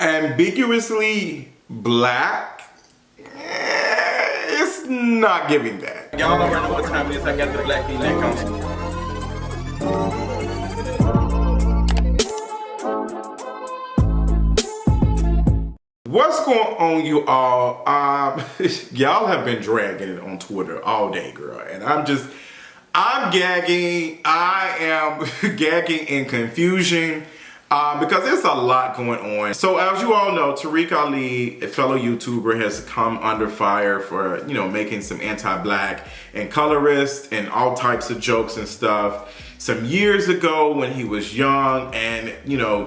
Ambiguously black, it's not giving that. Y'all already know what time it is. I got the Black Female Council. What's going on, you all? Y'all have been dragging it on Twitter all day, girl, and I'm gagging. I am gagging in confusion because there's a lot going on. So as you all know, Tariq Ali, a fellow YouTuber, has come under fire for, making some anti-black and colorist and all types of jokes and stuff some years ago when he was young, and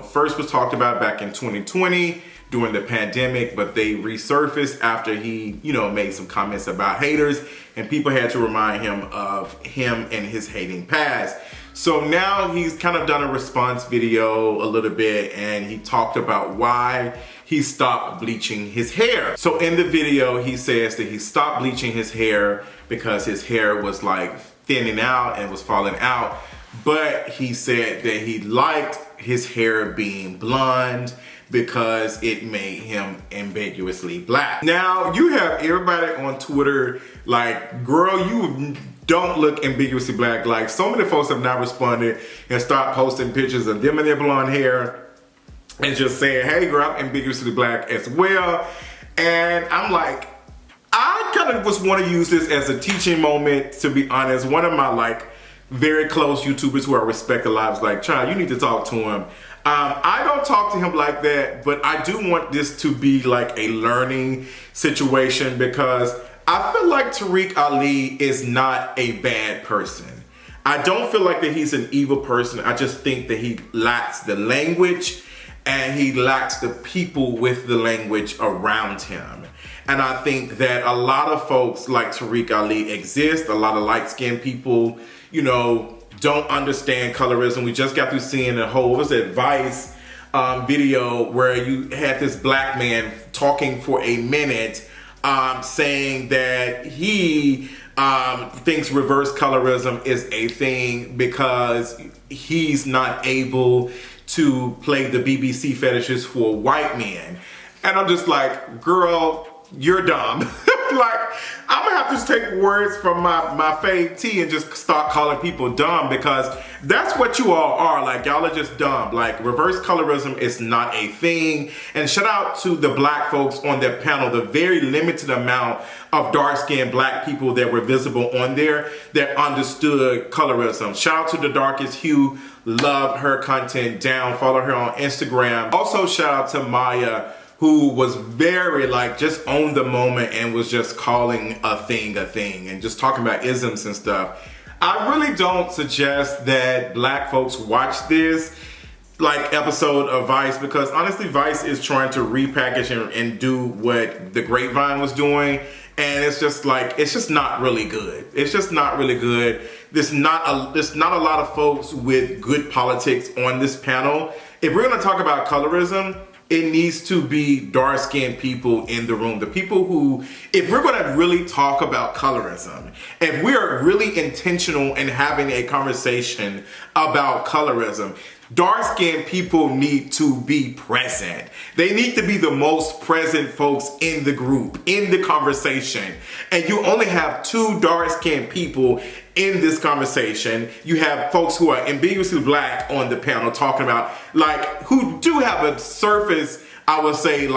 first was talked about back in 2020 during the pandemic, but they resurfaced after he, made some comments about haters, and people had to remind him of him and his hating past. So now he's kind of done a response video a little bit, and he talked about why he stopped bleaching his hair. So in the video, he says that he stopped bleaching his hair because his hair was like thinning out and was falling out. But he said that he liked his hair being blonde because it made him ambiguously black. Now, you have everybody on Twitter like, girl, you don't look ambiguously black. Like, so many folks have now responded and start posting pictures of them and their blonde hair and just saying, hey girl, I'm ambiguously black as well. And I'm like, I kind of just want to use this as a teaching moment, to be honest. One of my very close YouTubers who I respect a lot was like, child, you need to talk to him. I don't talk to him like that, but I do want this to be like a learning situation, because I feel like Tariq Ali is not a bad person. I don't feel like that he's an evil person. I just think that he lacks the language and he lacks the people with the language around him. And I think that a lot of folks like Tariq Ali exist. A lot of light-skinned people, don't understand colorism. We just got through seeing a whole, Vice video where you had this black man talking for a minute saying that he thinks reverse colorism is a thing because he's not able to play the BBC fetishes for white men. And I'm just like, girl, you're dumb. I'm gonna have to just take words from my fave T and just start calling people dumb, because that's what you all are. Like, y'all are just dumb. Like, reverse colorism is not a thing. And shout out to the black folks on that panel, the very limited amount of dark-skinned black people that were visible on there that understood colorism. Shout out to the darkest hue. Love her content down. Follow her on Instagram. Also, shout out to Maya, who was very just owned the moment and was just calling a thing and just talking about isms and stuff. I really don't suggest that black folks watch this episode of Vice, because honestly Vice is trying to repackage and do what the Grapevine was doing, and it's just not really good. It's just not really good. There's not a lot of folks with good politics on this panel. If we're gonna talk about colorism, it needs to be dark-skinned people in the room. The people who, if we're gonna really talk about colorism, if we are really intentional in having a conversation about colorism, dark-skinned people need to be present. They need to be the most present folks in the group, in the conversation. And you only have two dark-skinned people in this conversation. You have folks who are ambiguously black on the panel talking about, who do have a surface, I would say,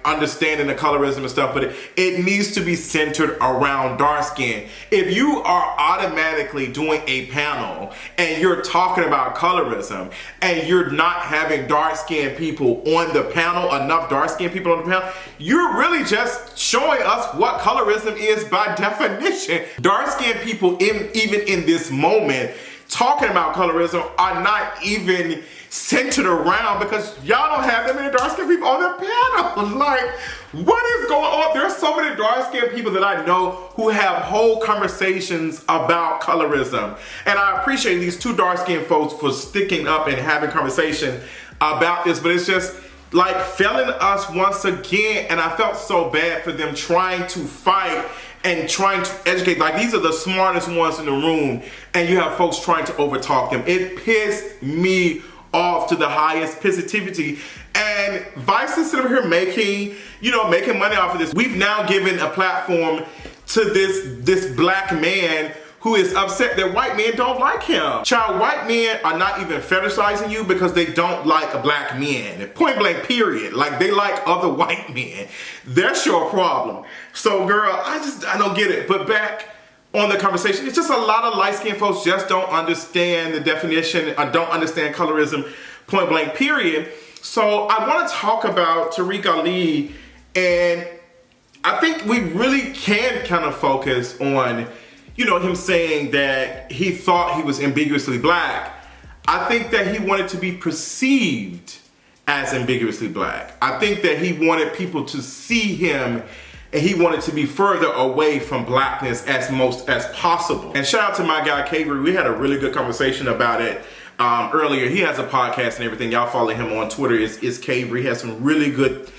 understanding the colorism and stuff, but it needs to be centered around dark skin. If you are automatically doing a panel and you're talking about colorism and you're not having dark skinned people on the panel, enough dark skinned people on the panel, you're really just showing us what colorism is by definition. Dark skinned people, even in this moment, talking about colorism are not even centered around, because y'all don't have that many dark-skinned people on the panel. What is going on? There's so many dark-skinned people that I know who have whole conversations about colorism. And I appreciate these two dark-skinned folks for sticking up and having conversation about this, but it's just failing us once again. And I felt so bad for them trying to fight and trying to educate. These are the smartest ones in the room, and you have folks trying to overtalk them. It pissed me off to the highest positivity. And Vice is sitting here making money off of this. We've now given a platform to this black man who is upset that white men don't like him. Child, white men are not even fetishizing you because they don't like black men. Point blank, period. Like, they like other white men. That's your problem. So, girl, I don't get it. But back on the conversation, it's just a lot of light-skinned folks just don't understand the definition, or don't understand colorism, point blank, period. So I want to talk about Tariq Ali, and I think we really can kind of focus on him saying that he thought he was ambiguously black. I think that he wanted to be perceived as ambiguously black. I think that he wanted people to see him, and he wanted to be further away from blackness as possible. And shout out to my guy, Kaveri. We had a really good conversation about it earlier. He has a podcast and everything. Y'all follow him on Twitter. It's Kaveri. He has some really good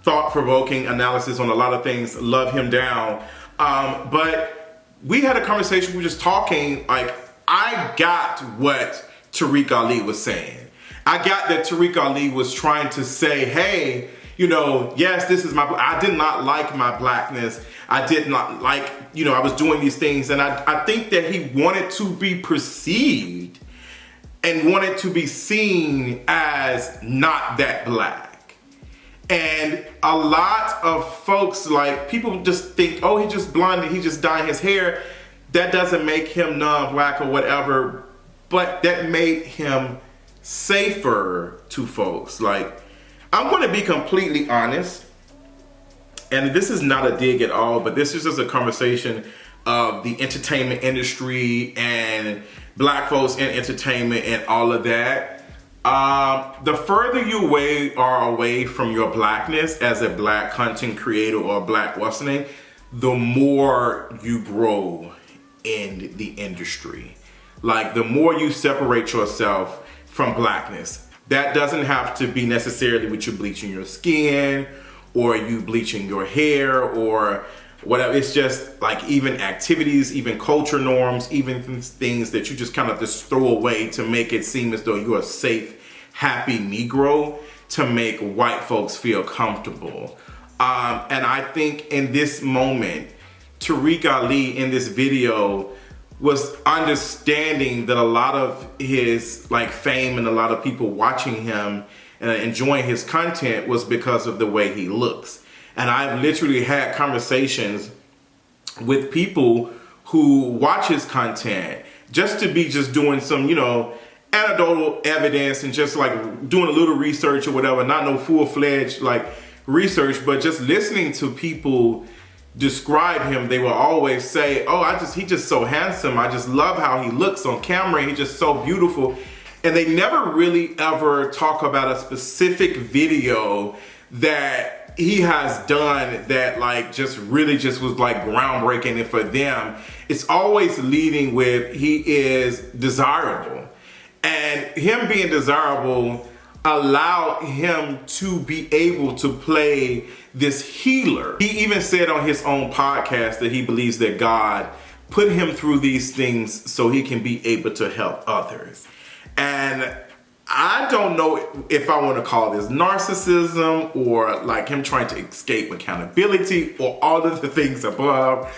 thought-provoking analysis on a lot of things. Love him down. But we had a conversation, we were just talking, like, I got what Tariq Ali was saying. I got that Tariq Ali was trying to say, hey, yes, this is I did not like my blackness. I did not like, I was doing these things. And I think that he wanted to be perceived and wanted to be seen as not that black. And a lot of folks, like, people just think, oh, he just blonded, he just dyed his hair. That doesn't make him non-black or whatever, but that made him safer to folks. Like, I'm going to be completely honest, and this is not a dig at all, but this is just a conversation of the entertainment industry and black folks in entertainment and all of that. The further you are away from your blackness as a black content creator or a black name, the more you grow in the industry. Like, the more you separate yourself from blackness. That doesn't have to be necessarily with you bleaching your skin or you bleaching your hair or whatever. It's just like even activities, even culture norms, even things that you just kind of just throw away to make it seem as though you're a safe, happy Negro to make white folks feel comfortable. And I think in this moment, Tariq Ali in this video was understanding that a lot of his fame and a lot of people watching him and enjoying his content was because of the way he looks. And I've literally had conversations with people who watch his content just to be doing some, anecdotal evidence and just doing a little research or whatever, not no full-fledged research, but just listening to people describe him. They will always say, oh, he just so handsome. I just love how he looks on camera. He's just so beautiful. And they never really ever talk about a specific video that he has done that just was groundbreaking. And for them, it's always leading with he is desirable. And him being desirable allowed him to be able to play this healer. He even said on his own podcast that he believes that God put him through these things so he can be able to help others. And I don't know if I want to call this narcissism or him trying to escape accountability or all of the things above.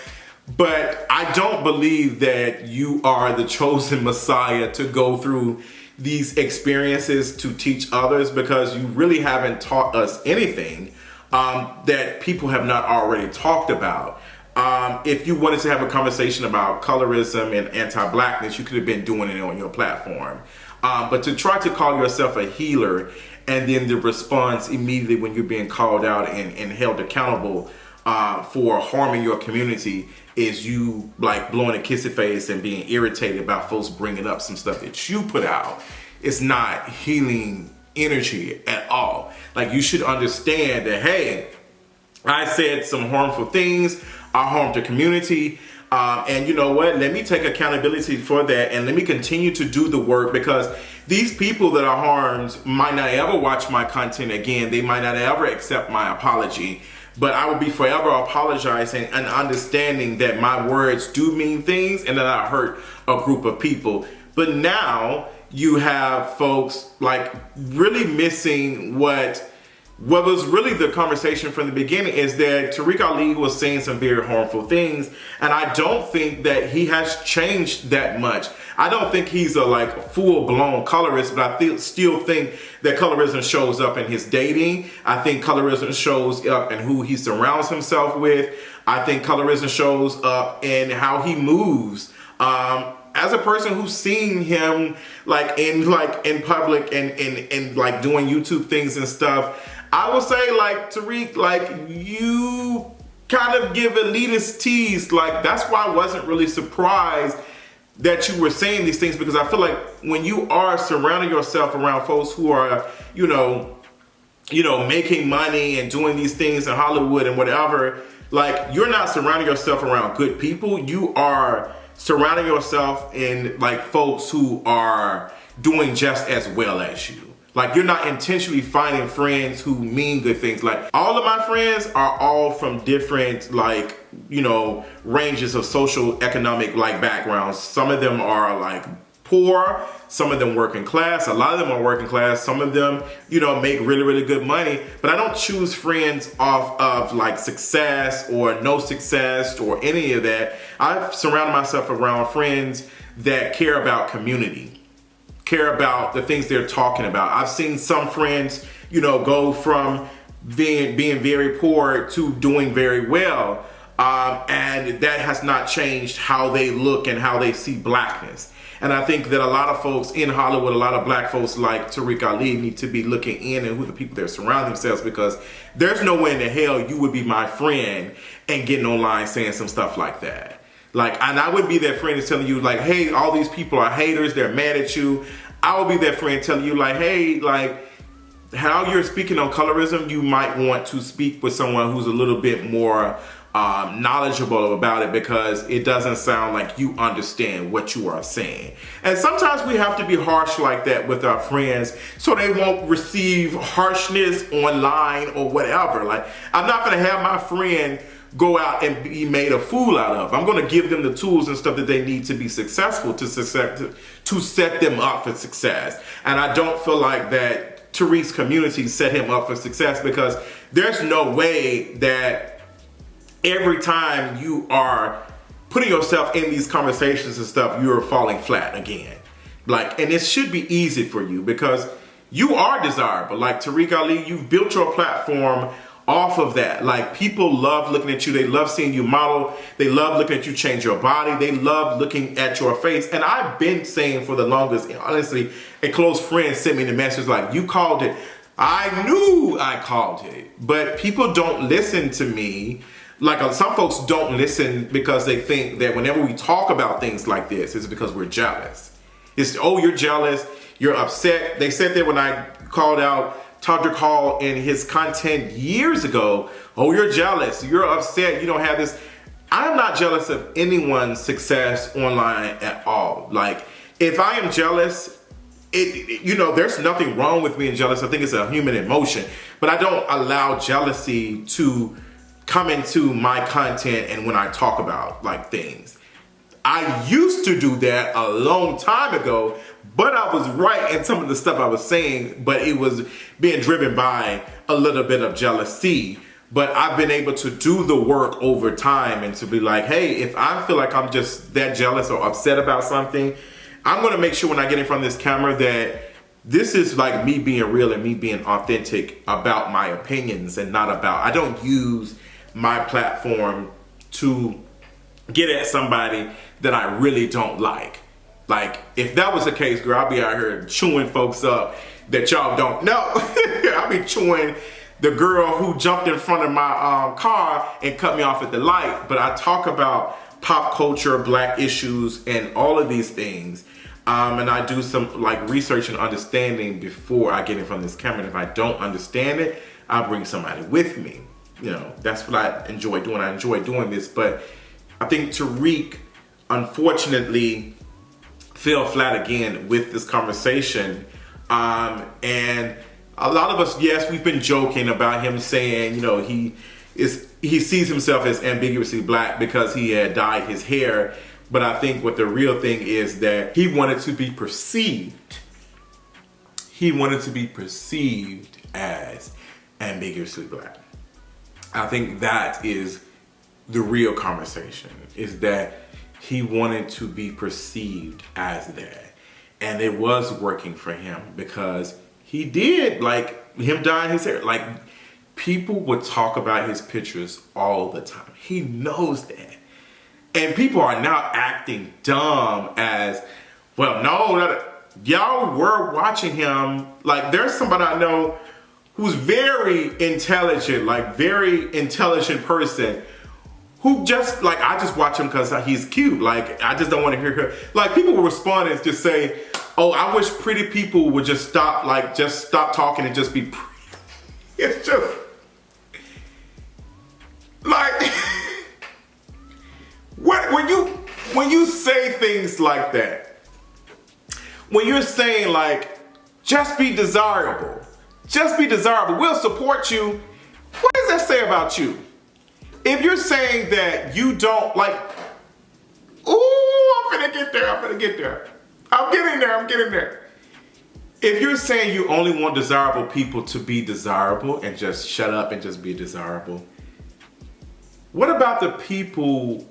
But I don't believe that you are the chosen Messiah to go through these experiences to teach others, because you really haven't taught us anything that people have not already talked about. If you wanted to have a conversation about colorism and anti-blackness, you could have been doing it on your platform. But to try to call yourself a healer and then the response immediately when you're being called out and held accountable for harming your community is you blowing a kissy face and being irritated about folks bringing up some stuff that you put out. It's not healing energy at all. You should understand that, hey, I said some harmful things, I harmed the community, and you know what, let me take accountability for that and let me continue to do the work, because these people that are harmed might not ever watch my content again. They might not ever accept my apology. But I will be forever apologizing and understanding that my words do mean things and that I hurt a group of people. But now you have folks like really missing what was really the conversation from the beginning, is that Tariq Ali was saying some very harmful things, and I don't think that he has changed that much. I don't think he's a like full-blown colorist, but I still think that colorism shows up in his dating. I think colorism shows up in who he surrounds himself with. I think colorism shows up in how he moves. As a person who's seen him like in public and like doing YouTube things and stuff, I would say like Tariq, like you kind of give elitist tease. Like that's why I wasn't really surprised that you were saying these things, because I feel like when you are surrounding yourself around folks who are, you know, making money and doing these things in Hollywood and whatever, like you're not surrounding yourself around good people. You are surrounding yourself in like folks who are doing just as well as you. Like you're not intentionally finding friends who mean good things. Like all of my friends are all from different like, you know, ranges of social economic like backgrounds. Some of them are like poor, some of them working class, a lot of them are working class, some of them, you know, make really, really good money. But I don't choose friends off of like success or no success or any of that. I've surrounded myself around friends that care about community, care about the things they're talking about. I've seen some friends, you know, go from being very poor to doing very well. And that has not changed how they look and how they see blackness. And I think that a lot of folks in Hollywood, a lot of black folks like Tariq Ali need to be looking in and who the people they're surrounding themselves, because there's no way in the hell you would be my friend and getting online saying some stuff like that. Like, and I would be that friend that's telling you like, hey, all these people are haters, they're mad at you. I would be that friend telling you like, hey, like how you're speaking on colorism, you might want to speak with someone who's a little bit more knowledgeable about it, because it doesn't sound like you understand what you are saying. And sometimes we have to be harsh like that with our friends so they won't receive harshness online or whatever. Like, I'm not gonna have my friend go out and be made a fool out of. I'm gonna give them the tools and stuff that they need to be successful, to set them up for success. And I don't feel like that Tariq's community set him up for success, because there's no way that every time you are putting yourself in these conversations and stuff, you're falling flat again. Like, and it should be easy for you because you are desirable. Like Tariq Ali, you've built your platform off of that. Like, people love looking at you. They love seeing you model. They love looking at you change your body. They love looking at your face. And I've been saying for the longest, honestly, a close friend sent me the message like, you called it. I knew I called it, but people don't listen to me. Like, some folks don't listen because they think that whenever we talk about things like this, it's because we're jealous. It's, oh, you're jealous, you're upset. They said that when I called out Tariq Ali in his content years ago, oh, you're jealous, you're upset, you don't have this. I'm not jealous of anyone's success online at all. Like, if I am jealous, you know, there's nothing wrong with being jealous. I think it's a human emotion, but I don't allow jealousy to come into my content and when I talk about like things. I used to do that a long time ago, but I was right in some of the stuff I was saying, but it was being driven by a little bit of jealousy. But I've been able to do the work over time and to be like, hey, if I feel like I'm just that jealous or upset about something, I'm gonna make sure when I get in front of this camera that this is like me being real and me being authentic about my opinions, and not about, I don't use my platform to get at somebody that I really don't like. Like, if that was the case, girl, I'll be out here chewing folks up that y'all don't know. I'll be chewing the girl who jumped in front of my car and cut me off at the light. But I talk about pop culture, black issues, and all of these things. And I do some like research and understanding before I get in front of this camera. And if I don't understand it, I'll bring somebody with me. You know, that's what I enjoy doing. I enjoy doing this, but I think Tariq, unfortunately, fell flat again with this conversation. And a lot of us, yes, we've been joking about him saying, you know, he sees himself as ambiguously black because he had dyed his hair. But I think what the real thing is that he wanted to be perceived he wanted to be perceived as ambiguously black. I think that is the real conversation, is that he wanted to be perceived as that. And it was working for him because he did, like, him dyeing his hair. Like, people would talk about his pictures all the time. He knows that. And people are now acting dumb as, well, no, y'all were watching him. Like, there's somebody I know who's very intelligent, like, very intelligent person, who just, like, I just watch him because he's cute. Like, I just don't want to hear her. Like, people will respond and just say, oh, I wish pretty people would just stop, like, just stop talking and just be pretty. It's just, like, when you say things like that, when you're saying, like, just be desirable, we'll support you, what does that say about you? If you're saying that you don't, like, ooh, I'm gonna get there. I'm getting there. If you're saying you only want desirable people to be desirable and just shut up and just be desirable, what about the people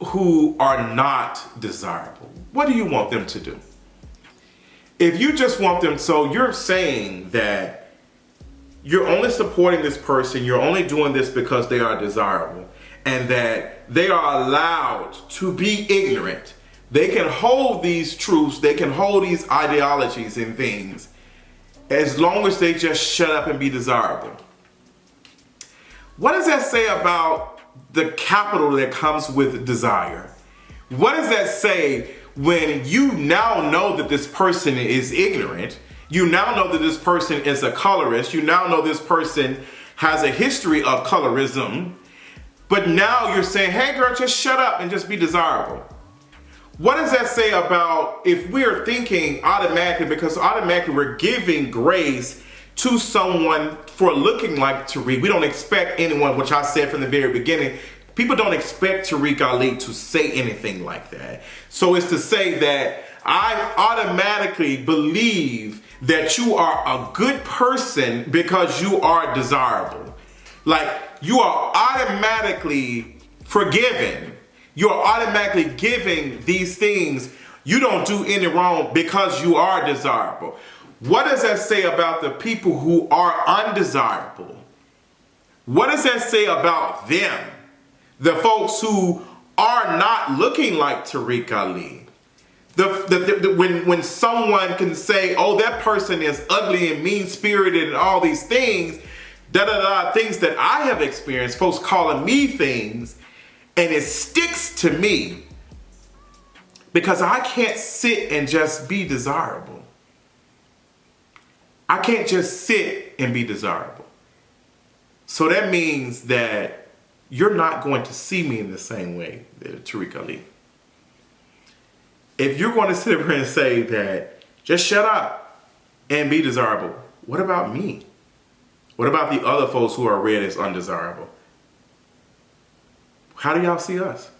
who are not desirable? What do you want them to do? If you just want them, so you're saying that you're only supporting this person, you're only doing this because they are desirable, and that they are allowed to be ignorant. They can hold these truths, they can hold these ideologies and things as long as they just shut up and be desirable. What does that say about the capital that comes with desire? What does that say when you now know that this person is ignorant? You now know that this person is a colorist. You now know this person has a history of colorism. But now you're saying, hey girl, just shut up and just be desirable. What does that say about if we're thinking automatically, because automatically we're giving grace to someone for looking like Tariq. We don't expect anyone, which I said from the very beginning, people don't expect Tariq Ali to say anything like that. So it's to say that I automatically believe that you are a good person because you are desirable. Like, you are automatically forgiven. You are automatically giving these things. You don't do any wrong because you are desirable. What does that say about the people who are undesirable? What does that say about them? The folks who are not looking like Tariq Ali. When someone can say, oh, that person is ugly and mean-spirited and all these things, things that I have experienced, folks calling me things, and it sticks to me because I can't sit and just be desirable. I can't just sit and be desirable. So that means that you're not going to see me in the same way that Tariq Ali. If you're going to sit here and say that just shut up and be desirable, what about me? What about the other folks who are read as undesirable? How do y'all see us?